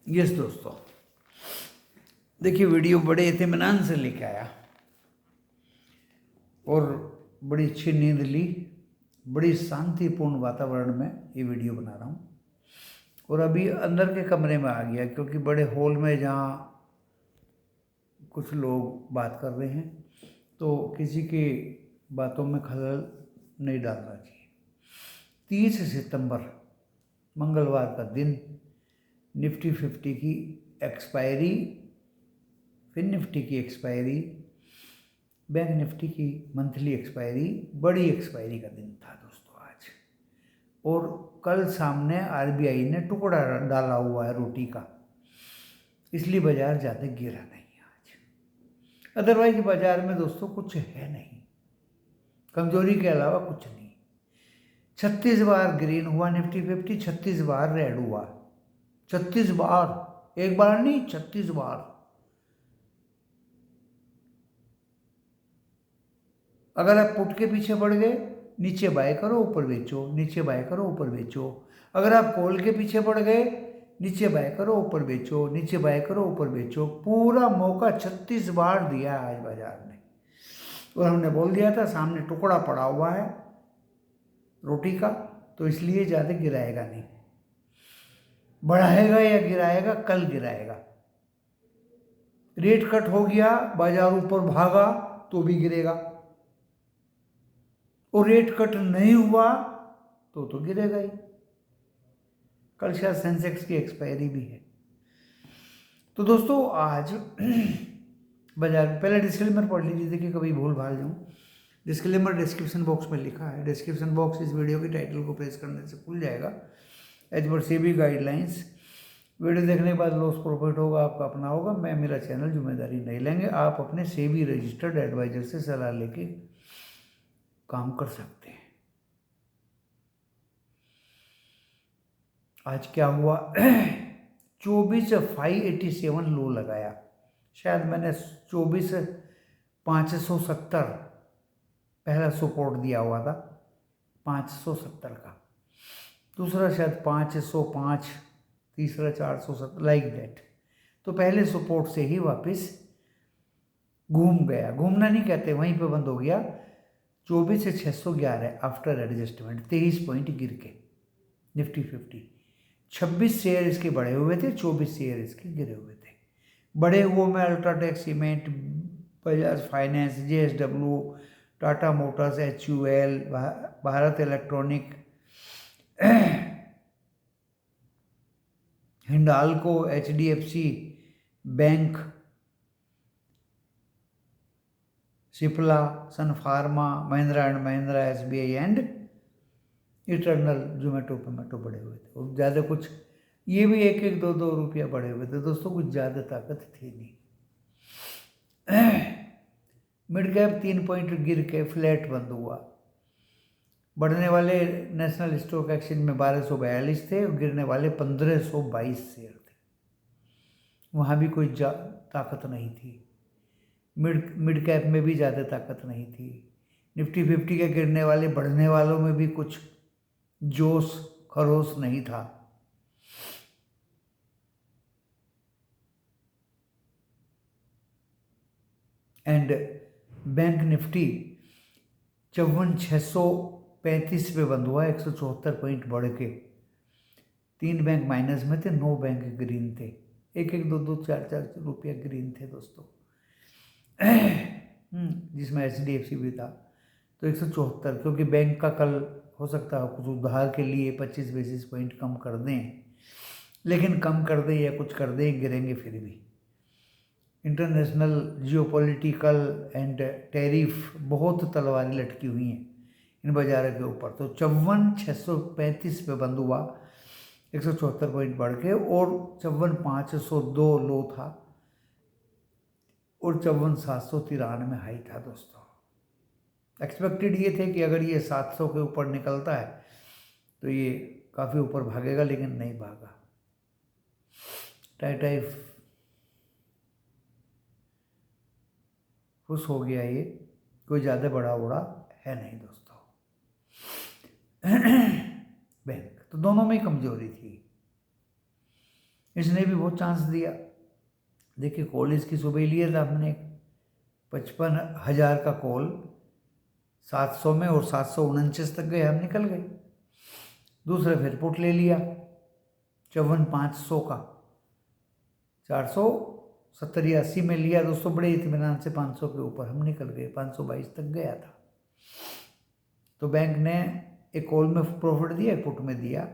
Yes दोस्तों, देखिए video बड़े इत्मीनान से लेके आया और बड़ी अच्छी नींद ली, बड़ी शांतिपूर्ण वातावरण में ये वीडियो बना रहा हूँ। और अभी अंदर के कमरे में आ गया क्योंकि बड़े हॉल में जहाँ कुछ लोग बात कर रहे हैं तो किसी की बातों में खलल नहीं डालना चाहिए। 30 सितंबर मंगलवार का दिन, निफ्टी 50 की एक्सपायरी, फिन निफ्टी की एक्सपायरी, बैंक निफ्टी की मंथली एक्सपायरी, बड़ी एक्सपायरी का दिन था दोस्तों आज। और कल सामने आरबीआई ने टुकड़ा डाला हुआ है रोटी का, इसलिए बाजार ज़्यादा गिरा नहीं आज। अदरवाइज बाजार में दोस्तों कुछ है नहीं, कमजोरी के अलावा कुछ नहीं। 36 बार ग्रीन हुआ निफ्टी 50, 36 बार रेड हुआ, 36 बार, एक बार नहीं 36 बार। अगर आप पुट के पीछे पड़ गए, नीचे बाय करो ऊपर बेचो, नीचे बाय करो ऊपर बेचो। अगर आप कॉल के पीछे पड़ गए, नीचे बाय करो ऊपर बेचो, नीचे बाय करो ऊपर बेचो। पूरा मौका 36 बार दिया आज बाजार ने। और हमने बोल दिया था सामने टुकड़ा पड़ा हुआ है रोटी का, तो इसलिए ज़्यादा गिराएगा नहीं। बढ़ाएगा या गिराएगा, कल गिराएगा। रेट कट हो गया, बाजार ऊपर भागा तो भी गिरेगा, और रेट कट नहीं हुआ तो गिरेगा ही। कल शायद सेंसेक्स की एक्सपायरी भी है। तो दोस्तों आज बाजार, पहले डिस्क्लेमर पढ़ लीजिए, देखिए कभी भूल भाल जाऊँ। डिस्क्लेमर डिस्क्रिप्शन बॉक्स में लिखा है। डिस्क्रिप्शन बॉक्स इस वीडियो के टाइटल को प्रेस करने से खुल जाएगा। As per SEBI guidelines, video देखने के बाद लॉस प्रॉफिट होगा आपका अपना होगा, मैं मेरा चैनल जिम्मेदारी नहीं लेंगे। आप अपने सेबी रजिस्टर्ड एडवाइजर से सलाह लेके काम कर सकते हैं। आज क्या हुआ 24,587 लो लगाया। शायद मैंने 24,570 पहला सपोर्ट दिया हुआ था, 570 का। दूसरा शायद 505, तीसरा 470, लाइक दैट। तो पहले सपोर्ट से ही वापस घूम गया, घूमना नहीं कहते, वहीं पे बंद हो गया। 24,611 आफ्टर एडजस्टमेंट, 23 पॉइंट गिर के निफ्टी 50। 26 शेयर इसके बढ़े हुए थे, 24 शेयर इसके गिरे हुए थे। बढ़े हुए में UltraTech Cement, Bajaj Finance, JSW, Tata Motors, HUL, Bharat Electronic, Hindalco, HDFC bank, Cipla, Sun Pharma, Mahindra and Mahindra, SBI and Eternal, Zomato पेमेटो बढ़े हुए थे। और ज़्यादा कुछ, ये भी 1-1, 2-2 रुपया बढ़े हुए थे दोस्तों, कुछ ज़्यादा ताकत थी नहीं। मिड कैप 3 पॉइंट गिर के फ्लैट बंद हुआ। बढ़ने वाले नेशनल स्टॉक एक्सचेंज में 1242 थे और गिरने वाले 1522 शेयर थे। वहाँ भी कोई ताकत नहीं थी। मिड कैप में भी ज़्यादा ताकत नहीं थी। निफ्टी 50 के गिरने वाले, बढ़ने वालों में भी कुछ जोश खरोश नहीं था। एंड बैंक निफ्टी 54,635 पे बंद हुआ, 174 पॉइंट बढ़ के। 3 बैंक माइनस में थे, 9 बैंक ग्रीन थे, 1-1, 2-2, 4-4 रुपया ग्रीन थे दोस्तों। जिसमें HDFC भी था। तो 174, क्योंकि बैंक का कल हो सकता है कुछ उधार के लिए 25 बेसिस पॉइंट कम कर दें, लेकिन कम कर दें या कुछ कर दें, गिरेंगे फिर भी। इंटरनेशनल जियोपॉलिटिकल एंड टैरिफ, बहुत तलवारें लटकी हुई हैं इन बाजारों के ऊपर। तो 54,635 पे बंद हुआ, 174 पॉइंट बढ़ के, और 54,502 लो था, और 54,793 हाई था दोस्तों। एक्सपेक्टेड ये थे कि अगर ये 700 के ऊपर निकलता है तो ये काफ़ी ऊपर भागेगा, लेकिन नहीं भागा। टाटा खुश हो गया, ये कोई ज़्यादा बड़ा उड़ा है नहीं दोस्तों। बैंक तो दोनों में कमजोरी थी। इसने भी बहुत चांस दिया। देखिए कॉल इसकी सुबह ही लिया था हमने 55,000 का कॉल 700 में, और 749 तक गए, हम निकल गए। दूसरे फिर पुट ले लिया 54,500 का, 470 या 80 में लिया दोस्तों, बड़े इत्मीनान से 500 के ऊपर हम निकल गए, 522 तक गया था। तो बैंक ने एक कॉल में प्रॉफिट दिया, एक पुट में दिया,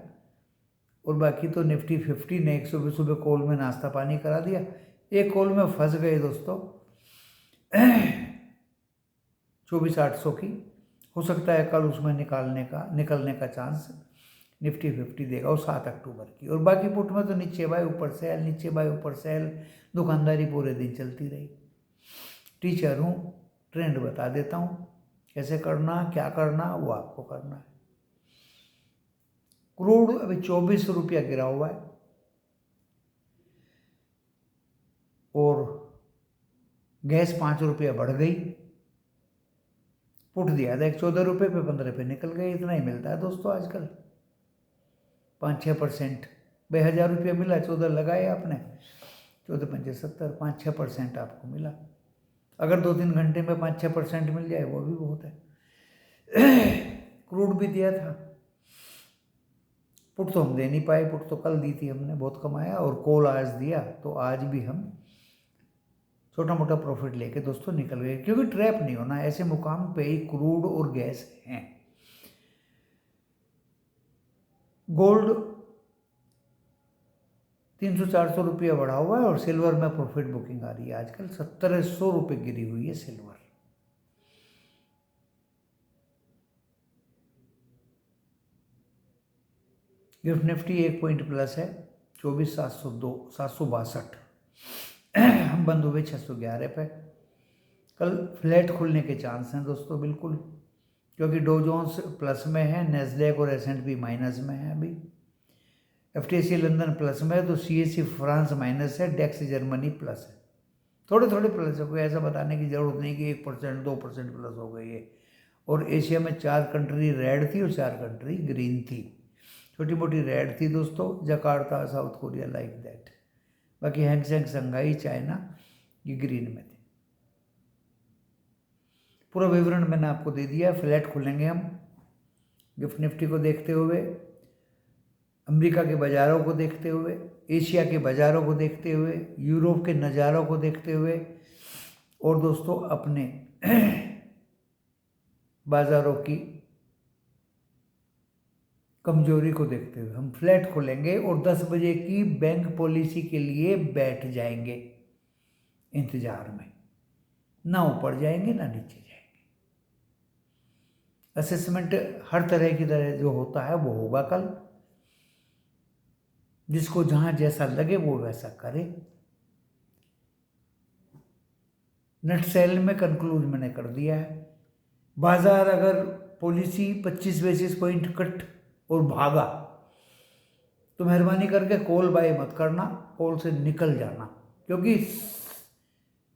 और बाकी तो निफ्टी 50 ने 120 रुपये कॉल में नाश्ता पानी करा दिया। एक कॉल में फंस गए दोस्तों 24,800 की, हो सकता है कल उसमें निकलने का चांस निफ्टी 50 देगा, और 7 अक्टूबर की। और बाकी पुट में तो नीचे बाय ऊपर सेल, नीचे बाय ऊपर सेल, दुकानदारी पूरे दिन चलती रही। टीचर हूँ, ट्रेंड बता देता हूँ, कैसे करना, क्या करना, वो आपको करना है। क्रूड अभी 24 रुपया गिरा हुआ है, और गैस 5 रुपया बढ़ गई। पुट दिया था 14 रुपये पे, 15 पे निकल गए। इतना ही मिलता है दोस्तों आजकल, 5-6%। 1000 रुपया मिला, 14 लगाए आपने, 14 पंचे 70, 5-6% आपको मिला। अगर 2-3 घंटे में 5-6% मिल जाए वो भी बहुत है। क्रूड भी दिया था, पुट तो हम दे नहीं पाए, पुट तो कल दी थी हमने, बहुत कमाया। और कॉल आज दिया, तो आज भी हम छोटा मोटा प्रॉफिट लेके दोस्तों निकल गए, क्योंकि ट्रैप नहीं होना। ऐसे मुकाम पे ही क्रूड और गैस हैं। गोल्ड 300-400 रुपया बढ़ा हुआ है, और सिल्वर में प्रॉफिट बुकिंग आ रही है आजकल। 1700 रुपये गिरी हुई है silver. Gift Nifty 1 point plus है, 24,762 हम बंद हुए 611 पे। कल फ्लैट खुलने के चांस हैं दोस्तों बिल्कुल, क्योंकि डो जोन्स प्लस में है, नेस्डैक और S&P माइनस में है। अभी FTSE लंदन प्लस में है, तो CAC फ्रांस माइनस है, डेक्स जर्मनी प्लस है। थोड़े थोड़े प्लस है, कोई ऐसा बताने की ज़रूरत नहीं कि 1% 2% प्लस हो गई है। और एशिया में 4 कंट्री रेड थी और 4 कंट्री ग्रीन थी। छोटी मोटी रेड थी दोस्तों, Jakarta, south Korea, like that. बाकी हैंगसेंग, संघाई, चाइना, ये ग्रीन में थे। पूरा विवरण मैंने आपको दे दिया। फ्लैट खुलेंगे हम गिफ्ट निफ्टी को देखते हुए, अमेरिका के बाज़ारों को देखते हुए, एशिया के बाज़ारों को देखते हुए, यूरोप के नज़ारों को देखते हुए, और दोस्तों अपने बाज़ारों की कमजोरी को देखते हुए हम फ्लैट खोलेंगे, और 10 बजे की बैंक पॉलिसी के लिए बैठ जाएंगे इंतजार में। ना ऊपर जाएंगे ना नीचे जाएंगे। असेसमेंट हर तरह की तरह जो होता है वो होगा कल। जिसको जहां जैसा लगे वो वैसा करे। नेट सेल में कंक्लूज मैंने कर दिया है। बाजार अगर पॉलिसी 25 बेसिस पॉइंट कट और भागा तो मेहरबानी करके कॉल बाय मत करना, कॉल से निकल जाना, क्योंकि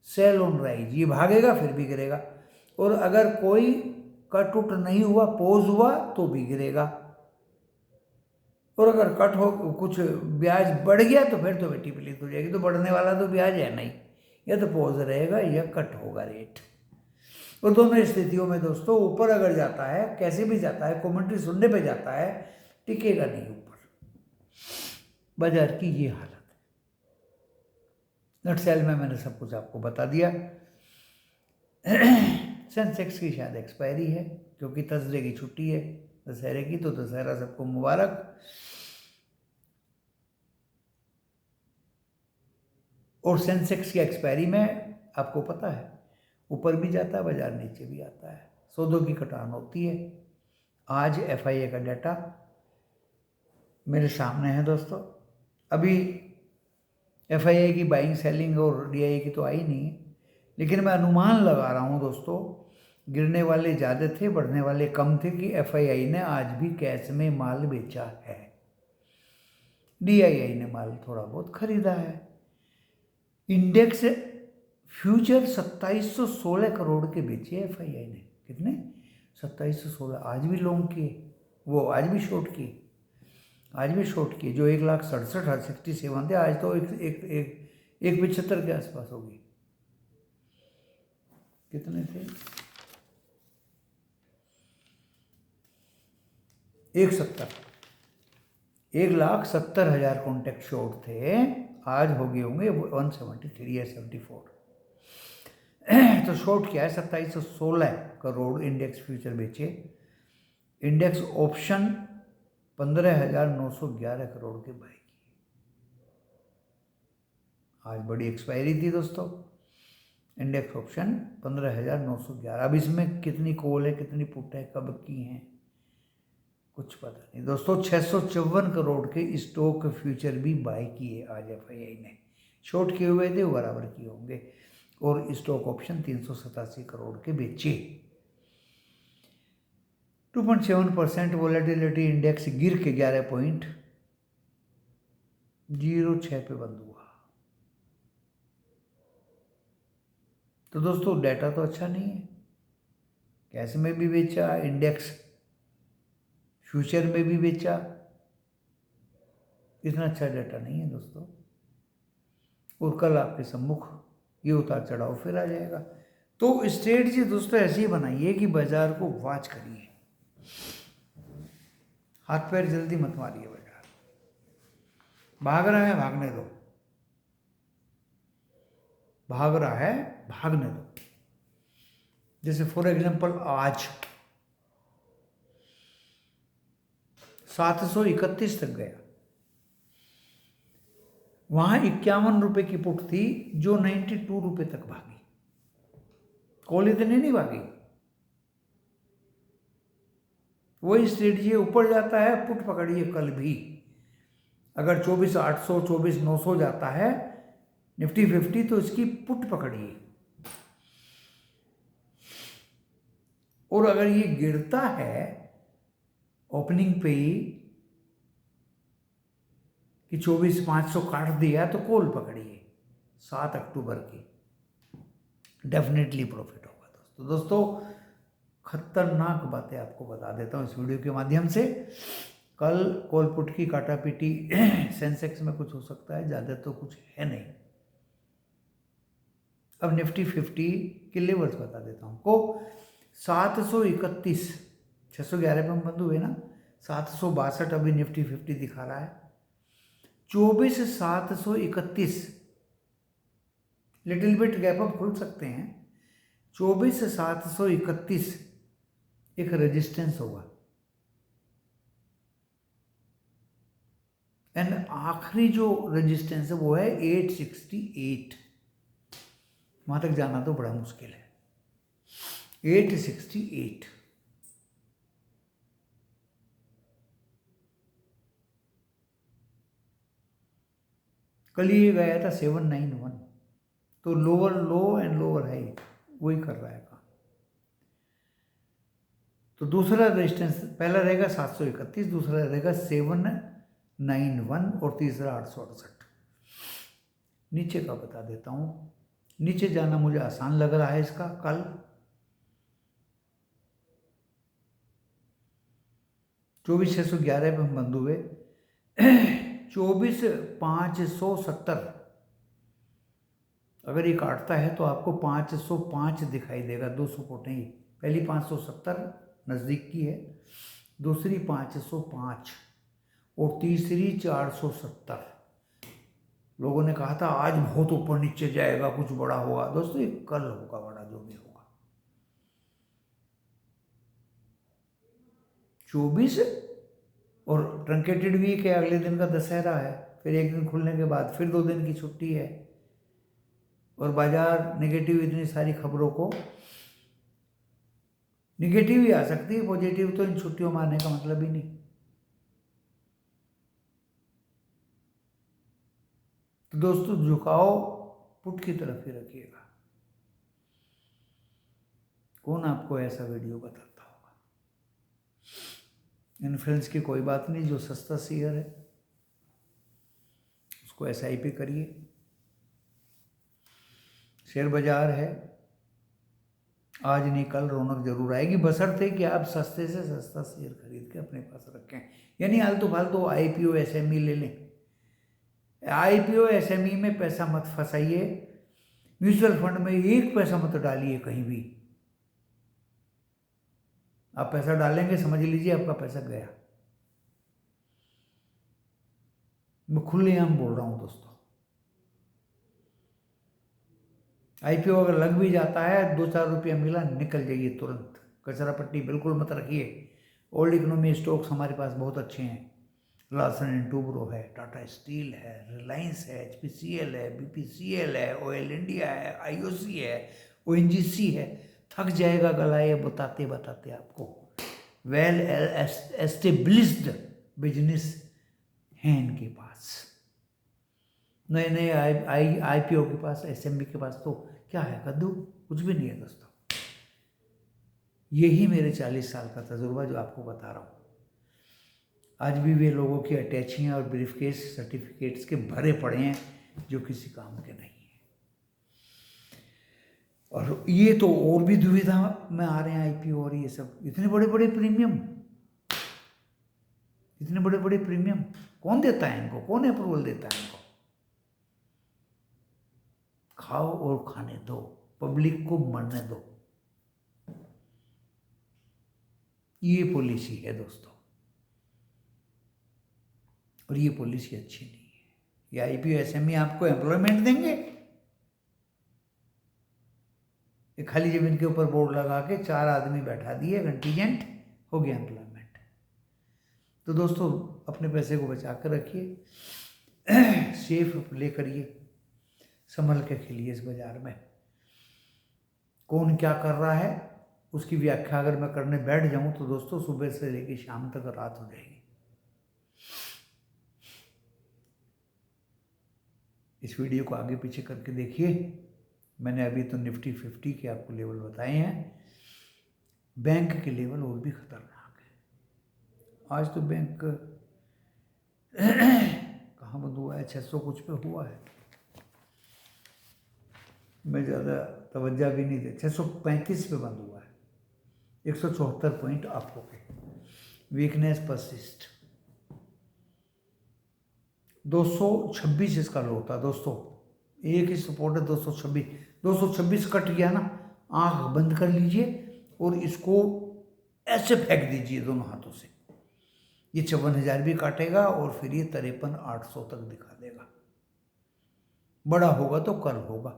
सेल ऑन राइज, ये भागेगा फिर भी गिरेगा। और अगर कोई कट उट नहीं हुआ, पोज हुआ, तो भी गिरेगा। और अगर कट हो, कुछ ब्याज बढ़ गया तो फिर तो बेटी प्लीज हो जाएगी। तो बढ़ने वाला तो ब्याज है नहीं, या तो पोज रहेगा या कट होगा रेट। और दोनों स्थितियों में दोस्तों ऊपर अगर जाता है, कैसे भी जाता है, कमेंट्री सुनने पे जाता है, टिकेगा नहीं ऊपर। बाजार की ये हालत है। नेट सेल में मैंने सब कुछ आपको बता दिया। सेंसेक्स की शायद एक्सपायरी है, क्योंकि थर्सडे की छुट्टी है दशहरे की, तो दशहरा सबको मुबारक। और सेंसेक्स की एक्सपायरी में आपको पता है ऊपर भी जाता है बाजार, नीचे भी आता है, सौदों की कटान होती है। आज FIA का डाटा मेरे सामने है दोस्तों। अभी FIA की बाइंग, सेलिंग और DIA की तो आई नहीं है, लेकिन मैं अनुमान लगा रहा हूँ दोस्तों, गिरने वाले ज़्यादा थे, बढ़ने वाले कम थे, कि FII ने आज भी कैश में माल बेचा है। DII ने माल थोड़ा बहुत खरीदा है। इंडेक्स फ्यूचर 2716 करोड़ के बेचे FII ने। कितने? 2716। आज भी लॉन्ग किए, वो आज भी शॉर्ट किए। आज भी शॉर्ट किए, जो 1,67,67 थे, आज तो एक 75 के आसपास होगी। कितने थे? 1,70,000 कॉन्टैक्ट शॉर्ट थे, आज हो गए होंगे 173 या 74। तो शॉर्ट क्या है? 2716 करोड़ इंडेक्स फ्यूचर बेचे। इंडेक्स ऑप्शन 15,911 करोड़ के बाई किए। आज बड़ी एक्सपायरी थी दोस्तों। Index option 15,911। अब इसमें कितनी कॉल है, कितनी पुट है, कब की हैं, कुछ पता नहीं दोस्तों। 654 करोड़ के स्टॉक फ्यूचर भी बाय किए आज एफआईआई ने। शॉर्ट किए हुए थे, वो बराबर किए होंगे। और स्टॉक ऑप्शन 387 करोड़ के बेचे। 2.7% वॉलेटिलिटी इंडेक्स गिर के 11.06 पे बंद हुआ। तो दोस्तों डाटा तो अच्छा नहीं है। कैश में भी बेचा, इंडेक्स फ्यूचर में भी बेचा, इतना अच्छा डाटा नहीं है दोस्तों। और कल आपके सम्मुख ये उतार चढ़ाव फिर आ जाएगा। तो स्ट्रेटजी दोस्तों ऐसी ही बनाइए कि बाजार को वॉच करिए, हाथ पैर जल्दी मत मारिए। बाजार भाग रहा है, भागने दो। भाग रहा है, भागने दो। जैसे फॉर एग्जांपल आज 731 तक गया, वहां 51 रुपए की पुट थी जो 92 रुपए तक भागी। कॉल इतने नहीं भागी। वही स्ट्रेटजी ऊपर जाता है, पुट पकड़िए कल भी। अगर 24,800 24,900 जाता है निफ्टी 50, तो इसकी पुट पकड़िए। और अगर ये गिरता है ओपनिंग पे ही कि 24,500 काट दिया, तो कॉल पकड़िए 7 अक्टूबर की। डेफिनेटली प्रॉफिट होगा दोस्तों। खतरनाक बातें आपको बता देता हूँ इस वीडियो के माध्यम से। कल कॉल पुट की काटा पीटी सेंसेक्स में कुछ हो सकता है, ज़्यादा तो कुछ है नहीं। अब निफ्टी 50 के लेवल्स बता देता हूँ को। 731, 611 पे हम बंद हुए ना। 762 अभी निफ्टी 50 दिखा रहा है। 24,731 लिटिल बिट गैप अप खुल सकते हैं। 24,731 एक रेजिस्टेंस होगा। एंड आखिरी जो रेजिस्टेंस है वो है 868। वहां तक जाना तो बड़ा मुश्किल है। 868। कल ये गया था 791। तो lower low and lower high वही कर रहा है काम। तो दूसरा रेजिस्टेंस पहला रहेगा 731, दूसरा रहेगा 791 और तीसरा 868। नीचे का बता देता हूँ। नीचे जाना मुझे आसान लग रहा है इसका। कल 24,611 पे हम बंद हुए। 24,570 अगर ये काटता है तो आपको 505 दिखाई देगा। 200 पुट नहीं, पहली 570 नज़दीक की है, दूसरी 505 और तीसरी 470। लोगों ने कहा था आज बहुत ऊपर नीचे जाएगा, कुछ बड़ा होगा। दोस्तों ये कल होगा बड़ा, जो भी होगा। 24 और ट्रंकेटेड वीक है, अगले दिन का दशहरा है, फिर एक दिन खुलने के बाद फिर 2 दिन की छुट्टी है। और बाजार नेगेटिव, इतनी सारी खबरों को निगेटिव ही आ सकती है, पॉजिटिव तो इन छुट्टियों में आने का मतलब ही नहीं। तो दोस्तों झुकाव पुट की तरफ ही रखिएगा। कौन आपको ऐसा वीडियो बताता होगा? इन्फ्लुएंस की कोई बात नहीं। जो सस्ता शेयर है उसको SIP करिए। शेयर बाजार है, आज नहीं कल रौनक जरूर आएगी, बशर्ते कि आप सस्ते से सस्ता शेयर खरीद के अपने पास रखें। यानी आलतू फालतू IPO SME ले लें। IPO SME में पैसा मत फंसाइए, म्यूचुअल फंड में एक पैसा मत डालिए कहीं भी। आप पैसा डालेंगे समझ लीजिए आपका पैसा गया। मैं खुलेआम बोल रहा हूं दोस्तों। IPO अगर लग भी जाता है, 2-4 रुपया मिला, निकल जाइए तुरंत। कचरा पट्टी बिल्कुल मत रखिए। ओल्ड इकोनॉमी स्टॉक्स हमारे पास बहुत अच्छे हैं। लार्सन एंड टूब्रो है, टाटा स्टील है, रिलायंस है, HPCL है, BPCL है, ऑयल इंडिया है, IOC है, ONGC है। थक जाएगा गला ये बताते बताते आपको। वेल एस्टेब्लिश्ड बिजनेस हैं इनके पास। नए नए IPO के पास, SME के पास तो क्या है कद्दू, कुछ भी नहीं है दोस्तों। यही मेरे 40 साल का तजुर्बा जो आपको बता रहा हूँ। आज भी वे लोगों की अटैचियाँ और ब्रीफकेस सर्टिफिकेट्स के भरे पड़े हैं जो किसी काम के नहीं हैं। और ये तो और भी दुविधा में आ रहे हैं IPO और ये सब। इतने बड़े बड़े प्रीमियम, इतने बड़े बड़े प्रीमियम कौन देता है इनको, कौन अप्रूवल देता है इनको? खाओ और खाने दो, पब्लिक को मरने दो। ये पॉलिसी है दोस्तों, और ये पॉलिसी अच्छी नहीं है। ये IPO SME आपको एम्प्लॉयमेंट देंगे? ये खाली जमीन के ऊपर बोर्ड लगा के 4 आदमी बैठा दिए, कंटीजेंट हो गया एम्प्लॉयमेंट। तो दोस्तों अपने पैसे को बचा कर रखिए, सेफ प्ले करिए, संभल के खेलिए इस बाजार में। कौन क्या कर रहा है उसकी व्याख्या अगर मैं करने बैठ जाऊं तो दोस्तों सुबह से लेकर शाम तक रात हो जाएगी। इस वीडियो को आगे पीछे करके देखिए। मैंने अभी तो निफ्टी 50 के आपको लेवल बताए हैं। बैंक के लेवल और भी खतरनाक है। आज तो बैंक कहाँ बंद हुआ है, 600 कुछ पे हुआ है। मैं ज़्यादा तवज्जो भी नहीं दे, 635 पे बंद हुआ है, 174 पॉइंट अप हो गए। Weakness persist. 226 इसका लो था दोस्तों, एक ही सपोर्ट है 226। 226 कट गया ना, आंख बंद कर लीजिए और इसको ऐसे फेंक दीजिए दोनों हाथों से। ये 54,000 भी काटेगा और फिर ये 53,800 तक दिखा देगा। बड़ा होगा तो कल होगा,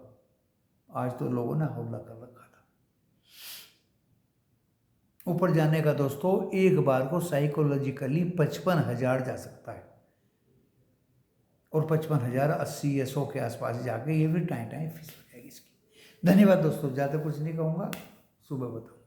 आज तो लोगों ने हमला कर रखा था। ऊपर जाने का दोस्तों एक बार को साइकोलॉजिकली 55,000 जा सकता है, और 55,000 80 या 100 के आसपास जाके ये भी टाइम फिक्स हो जाएगी इसकी। धन्यवाद दोस्तों, ज़्यादा कुछ नहीं कहूँगा, सुबह बताऊँ।